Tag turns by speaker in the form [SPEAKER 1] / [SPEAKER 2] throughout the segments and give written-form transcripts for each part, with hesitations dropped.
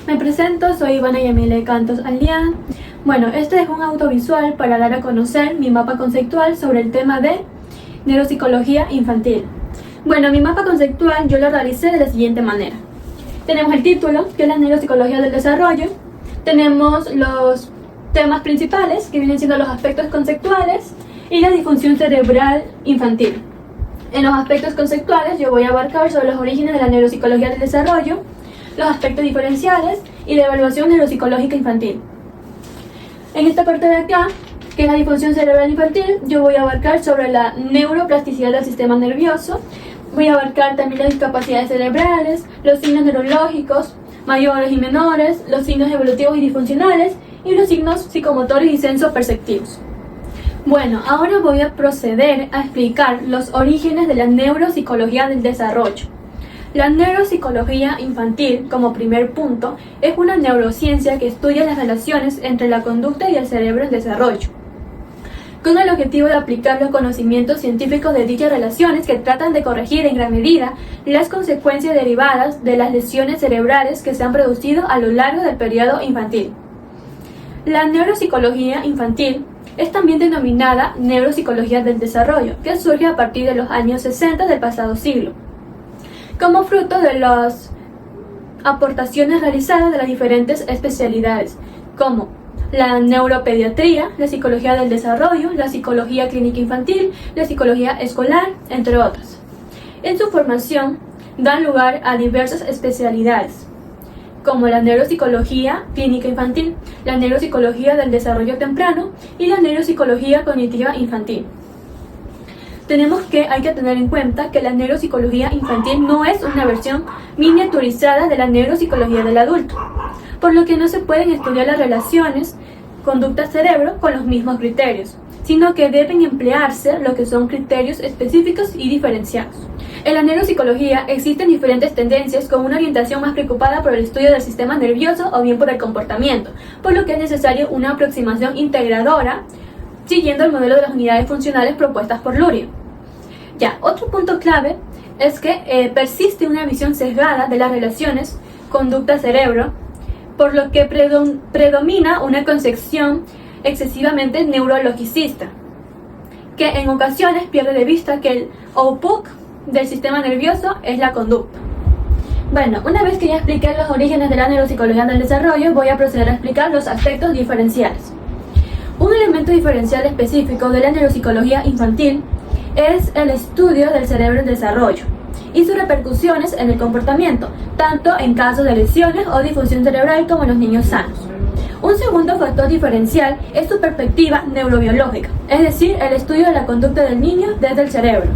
[SPEAKER 1] Me presento, soy Ivana Yamile Cantos Alián. Bueno, este es un audiovisual para dar a conocer mi mapa conceptual sobre el tema de neuropsicología infantil. Bueno, mi mapa conceptual yo lo realicé de la siguiente manera. Tenemos el título, que es la neuropsicología del desarrollo. Tenemos los temas principales, que vienen siendo los aspectos conceptuales y la disfunción cerebral infantil. En los aspectos conceptuales yo voy a abarcar sobre los orígenes de la neuropsicología del desarrollo, los aspectos diferenciales y la evaluación neuropsicológica infantil. En esta parte de acá, que es la disfunción cerebral infantil, yo voy a abarcar sobre la neuroplasticidad del sistema nervioso. Voy a abarcar también las discapacidades cerebrales, los signos neurológicos mayores y menores, los signos evolutivos y disfuncionales y los signos psicomotores y sensoperceptivos. Bueno, ahora voy a proceder a explicar los orígenes de la neuropsicología del desarrollo. La neuropsicología infantil, como primer punto, es una neurociencia que estudia las relaciones entre la conducta y el cerebro en desarrollo, con el objetivo de aplicar los conocimientos científicos de dichas relaciones que tratan de corregir en gran medida las consecuencias derivadas de las lesiones cerebrales que se han producido a lo largo del periodo infantil. La neuropsicología infantil es también denominada neuropsicología del desarrollo, que surge a partir de los años 60 del pasado siglo, como fruto de las aportaciones realizadas de las diferentes especialidades, como la neuropediatría, la psicología del desarrollo, la psicología clínica infantil, la psicología escolar, entre otras. En su formación dan lugar a diversas especialidades, como la neuropsicología clínica infantil, la neuropsicología del desarrollo temprano y la neuropsicología cognitiva infantil. Hay que tener en cuenta que la neuropsicología infantil no es una versión miniaturizada de la neuropsicología del adulto, por lo que no se pueden estudiar las relaciones conducta-cerebro con los mismos criterios, sino que deben emplearse lo que son criterios específicos y diferenciados. En la neuropsicología existen diferentes tendencias con una orientación más preocupada por el estudio del sistema nervioso o bien por el comportamiento, por lo que es necesario una aproximación integradora siguiendo el modelo de las unidades funcionales propuestas por Lurie. Otro punto clave es que persiste una visión sesgada de las relaciones conducta-cerebro, por lo que predomina una concepción excesivamente neurologicista, que en ocasiones pierde de vista que el output del sistema nervioso es la conducta. Bueno, una vez que ya expliqué los orígenes de la neuropsicología del desarrollo, voy a proceder a explicar los aspectos diferenciales. Un elemento diferencial específico de la neuropsicología infantil es el estudio del cerebro en desarrollo y sus repercusiones en el comportamiento, tanto en casos de lesiones o disfunción cerebral como en los niños sanos. Un segundo factor diferencial es su perspectiva neurobiológica, es decir, el estudio de la conducta del niño desde el cerebro.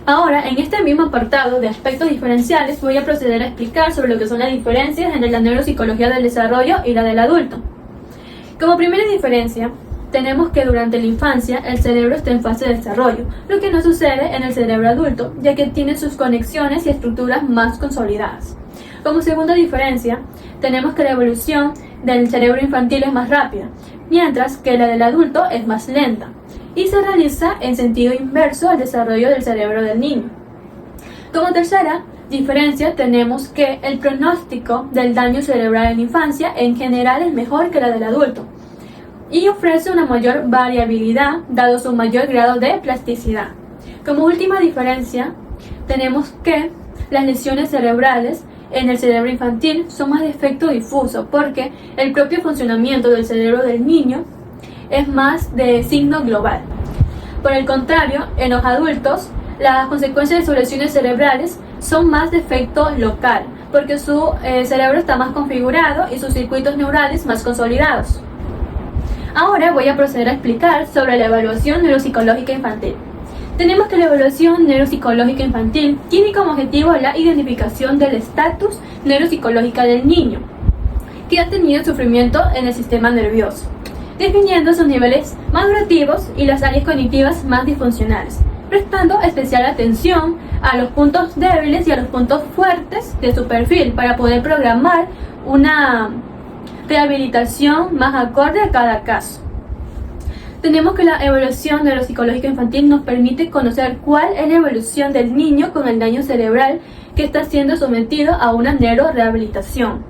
[SPEAKER 1] Ahora, en este mismo apartado de aspectos diferenciales, voy a proceder a explicar sobre lo que son las diferencias entre la neuropsicología del desarrollo y la del adulto. Como primera diferencia, tenemos que durante la infancia el cerebro está en fase de desarrollo, lo que no sucede en el cerebro adulto, ya que tiene sus conexiones y estructuras más consolidadas. Como segunda diferencia, tenemos que la evolución del cerebro infantil es más rápida, mientras que la del adulto es más lenta, y se realiza en sentido inverso al desarrollo del cerebro del niño. Como tercera diferencia, tenemos que el pronóstico del daño cerebral en la infancia en general es mejor que la del adulto, y ofrece una mayor variabilidad dado su mayor grado de plasticidad. Como última diferencia, tenemos que las lesiones cerebrales en el cerebro infantil son más de efecto difuso, porque el propio funcionamiento del cerebro del niño es más de signo global. Por el contrario, en los adultos, las consecuencias de sus lesiones cerebrales son más de efecto local, porque su cerebro está más configurado y sus circuitos neurales más consolidados. Ahora voy a proceder a explicar sobre la evaluación neuropsicológica infantil. Tenemos que la evaluación neuropsicológica infantil tiene como objetivo la identificación del estatus neuropsicológico del niño que ha tenido sufrimiento en el sistema nervioso, definiendo sus niveles madurativos y las áreas cognitivas más disfuncionales, prestando especial atención a los puntos débiles y a los puntos fuertes de su perfil para poder programar una rehabilitación más acorde a cada caso. Tenemos que la evaluación neuropsicológica infantil nos permite conocer cuál es la evolución del niño con el daño cerebral que está siendo sometido a una neurorehabilitación.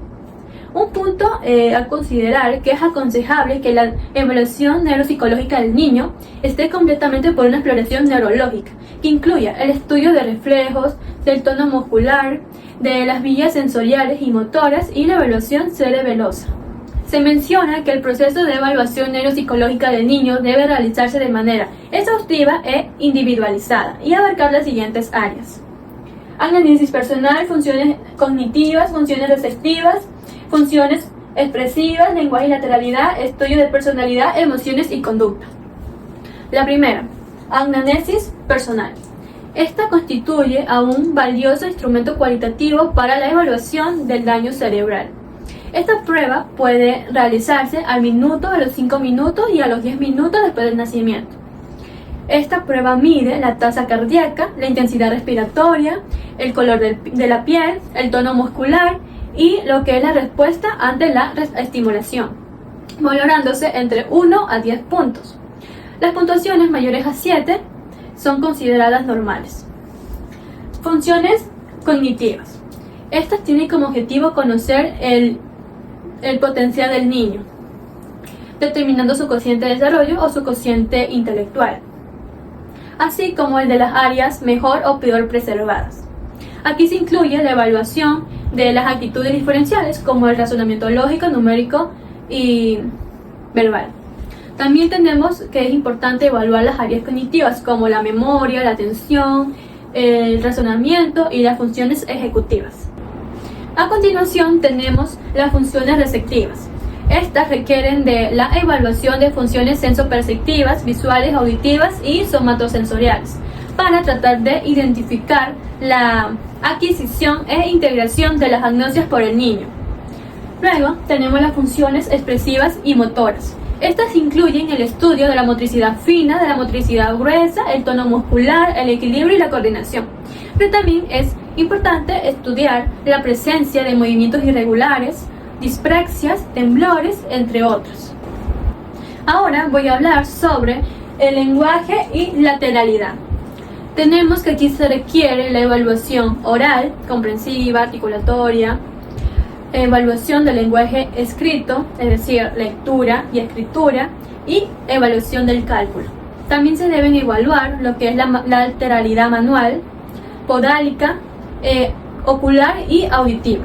[SPEAKER 1] Un punto a considerar que es aconsejable que la evaluación neuropsicológica del niño esté completamente por una exploración neurológica, que incluya el estudio de reflejos, del tono muscular, de las vías sensoriales y motoras y la evaluación cerebelosa. Se menciona que el proceso de evaluación neuropsicológica del niño debe realizarse de manera exhaustiva e individualizada y abarcar las siguientes áreas: análisis personal, funciones cognitivas, funciones receptivas, funciones expresivas, lenguaje y lateralidad, estudio de personalidad, emociones y conducta. La primera, análisis personal. Esta constituye a un valioso instrumento cualitativo para la evaluación del daño cerebral. Esta prueba puede realizarse al minuto, a los 5 minutos y a los 10 minutos después del nacimiento. Esta prueba mide la tasa cardíaca, la intensidad respiratoria, el color de la piel, el tono muscular y lo que es la respuesta ante la estimulación, valorándose entre 1 a 10 puntos. Las puntuaciones mayores a 7 son consideradas normales. Funciones cognitivas. Estas tienen como objetivo conocer el potencial del niño, determinando su cociente de desarrollo o su cociente intelectual, así como el de las áreas mejor o peor preservadas. Aquí se incluye la evaluación de las actitudes diferenciales como el razonamiento lógico, numérico y verbal. También tenemos que es importante evaluar las áreas cognitivas como la memoria, la atención, el razonamiento y las funciones ejecutivas. A continuación tenemos las funciones receptivas. Estas requieren de la evaluación de funciones sensoperceptivas, visuales, auditivas y somatosensoriales para tratar de identificar la adquisición e integración de las agnosias por el niño. Luego tenemos las funciones expresivas y motoras. Estas incluyen el estudio de la motricidad fina, de la motricidad gruesa, el tono muscular, el equilibrio y la coordinación. Pero también es importante estudiar la presencia de movimientos irregulares, dispraxias, temblores, entre otros. Ahora voy a hablar sobre el lenguaje y lateralidad. Tenemos que aquí se requiere la evaluación oral, comprensiva, articulatoria, evaluación del lenguaje escrito, es decir, lectura y escritura, y evaluación del cálculo. También se deben evaluar lo que es la lateralidad manual, podálica, ocular y auditiva.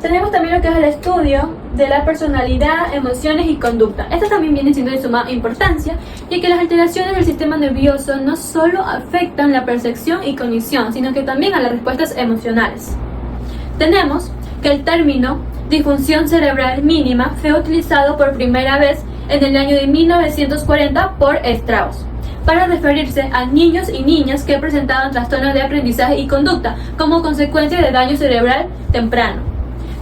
[SPEAKER 1] Tenemos también lo que es el estudio de la personalidad, emociones y conducta. Esto también viene siendo de suma importancia, ya que las alteraciones del sistema nervioso no solo afectan la percepción y cognición, sino que también a las respuestas emocionales. Tenemos que el término disfunción cerebral mínima fue utilizado por primera vez en el año de 1940 por Strauss, para referirse a niños y niñas que presentaban trastornos de aprendizaje y conducta como consecuencia de daño cerebral temprano.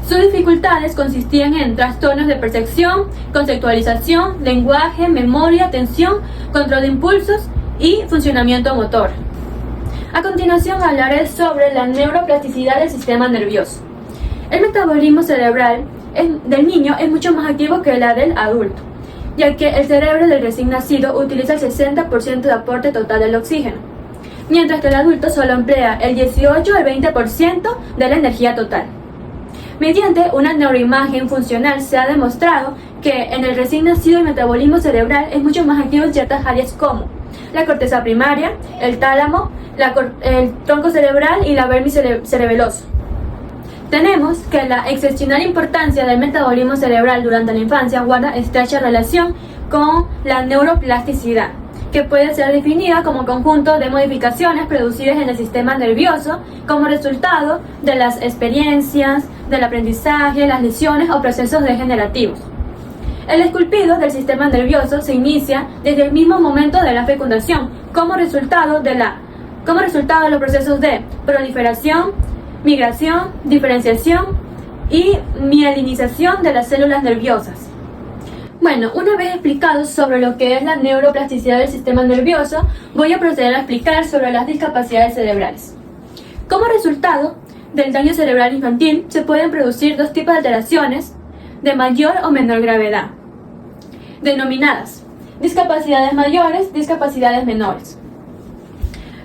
[SPEAKER 1] Sus dificultades consistían en trastornos de percepción, conceptualización, lenguaje, memoria, atención, control de impulsos y funcionamiento motor. A continuación hablaré sobre la neuroplasticidad del sistema nervioso. El metabolismo cerebral del niño es mucho más activo que la del adulto, ya que el cerebro del recién nacido utiliza el 60% de aporte total del oxígeno, mientras que el adulto solo emplea el 18 al 20% de la energía total. Mediante una neuroimagen funcional se ha demostrado que en el recién nacido el metabolismo cerebral es mucho más activo en ciertas áreas como la corteza primaria, el tálamo, el tronco cerebral y la vermis cerebeloso. Tenemos que la excepcional importancia del metabolismo cerebral durante la infancia guarda estrecha relación con la neuroplasticidad, que puede ser definida como conjunto de modificaciones producidas en el sistema nervioso como resultado de las experiencias, del aprendizaje, las lesiones o procesos degenerativos. El esculpido del sistema nervioso se inicia desde el mismo momento de la fecundación, como resultado de los procesos de proliferación, migración, diferenciación y mielinización de las células nerviosas. Bueno, una vez explicado sobre lo que es la neuroplasticidad del sistema nervioso, voy a proceder a explicar sobre las discapacidades cerebrales. Como resultado del daño cerebral infantil, se pueden producir dos tipos de alteraciones de mayor o menor gravedad, denominadas discapacidades mayores, discapacidades menores.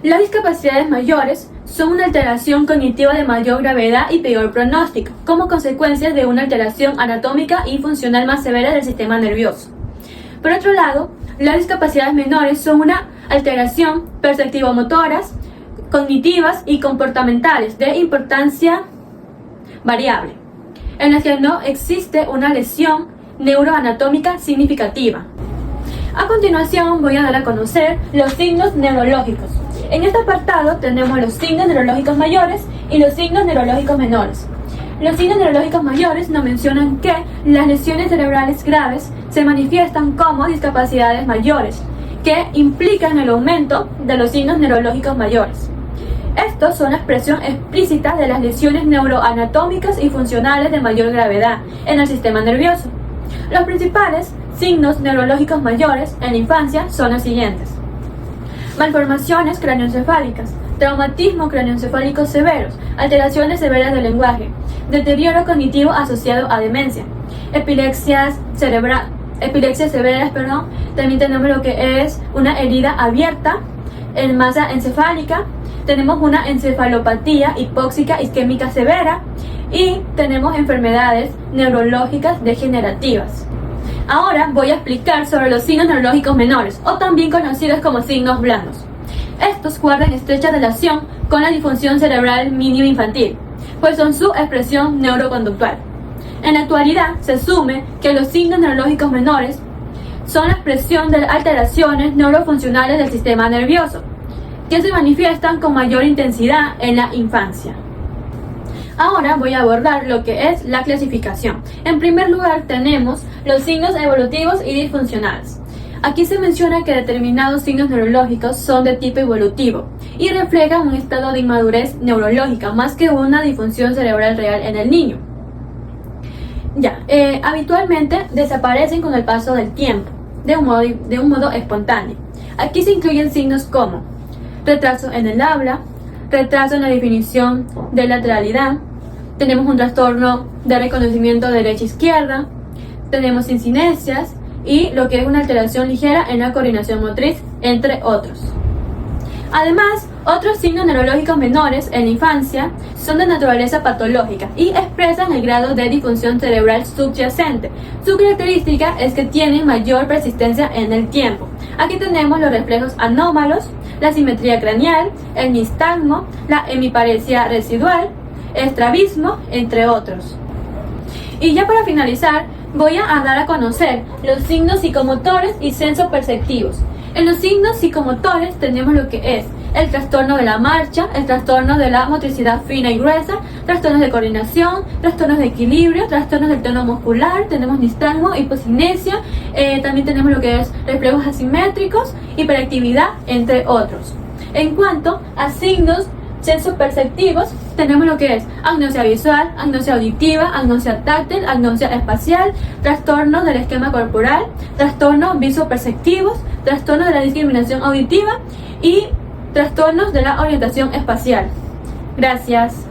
[SPEAKER 1] Las discapacidades mayores son una alteración cognitiva de mayor gravedad y peor pronóstico, como consecuencia de una alteración anatómica y funcional más severa del sistema nervioso. Por otro lado, las discapacidades menores son una alteración perceptivo-motoras, cognitivas y comportamentales de importancia variable, en las que no existe una lesión neuroanatómica significativa. A continuación voy a dar a conocer los signos neurológicos. En este apartado tenemos los signos neurológicos mayores y los signos neurológicos menores. Los signos neurológicos mayores nos mencionan que las lesiones cerebrales graves se manifiestan como discapacidades mayores, que implican el aumento de los signos neurológicos mayores. Estos son la expresión explícita de las lesiones neuroanatómicas y funcionales de mayor gravedad en el sistema nervioso. Los principales signos neurológicos mayores en la infancia son los siguientes: malformaciones craneoencefálicas, traumatismo craneoencefálico severos, alteraciones severas del lenguaje, deterioro cognitivo asociado a demencia, epilepsias severas, también tenemos lo que es una herida abierta en masa encefálica, tenemos una encefalopatía hipóxica isquémica severa y tenemos enfermedades neurológicas degenerativas. Ahora voy a explicar sobre los signos neurológicos menores, o también conocidos como signos blandos. Estos guardan estrecha relación con la disfunción cerebral mínima infantil, pues son su expresión neuroconductual. En la actualidad se asume que los signos neurológicos menores son la expresión de alteraciones neurofuncionales del sistema nervioso, que se manifiestan con mayor intensidad en la infancia. Ahora voy a abordar lo que es la clasificación. En primer lugar tenemos los signos evolutivos y disfuncionales. Aquí se menciona que determinados signos neurológicos son de tipo evolutivo y reflejan un estado de inmadurez neurológica más que una disfunción cerebral real en el niño. Habitualmente desaparecen con el paso del tiempo, de un modo espontáneo. Aquí se incluyen signos como retraso en el habla, retraso en la definición de lateralidad, tenemos un trastorno de reconocimiento derecha-izquierda, tenemos incinesias y lo que es una alteración ligera en la coordinación motriz, entre otros. Además, otros signos neurológicos menores en la infancia son de naturaleza patológica y expresan el grado de disfunción cerebral subyacente. Su característica es que tienen mayor persistencia en el tiempo. Aquí tenemos los reflejos anómalos, la simetría craneal, el nistagmo, la hemiparesia residual, estrabismo, entre otros. Y ya para finalizar, voy a dar a conocer los signos psicomotores y sensoperceptivos. En los signos psicomotores tenemos lo que es el trastorno de la marcha, el trastorno de la motricidad fina y gruesa, trastornos de coordinación, trastornos de equilibrio, trastornos del tono muscular, tenemos nistagmo, hipocinesia, también tenemos lo que es reflejos asimétricos, hiperactividad, entre otros. En cuanto a signos sensoperceptivos, tenemos lo que es agnosia visual, agnosia auditiva, agnosia táctil, agnosia espacial, trastornos del esquema corporal, trastornos visoperceptivos, trastornos de la discriminación auditiva y trastornos de la orientación espacial. Gracias.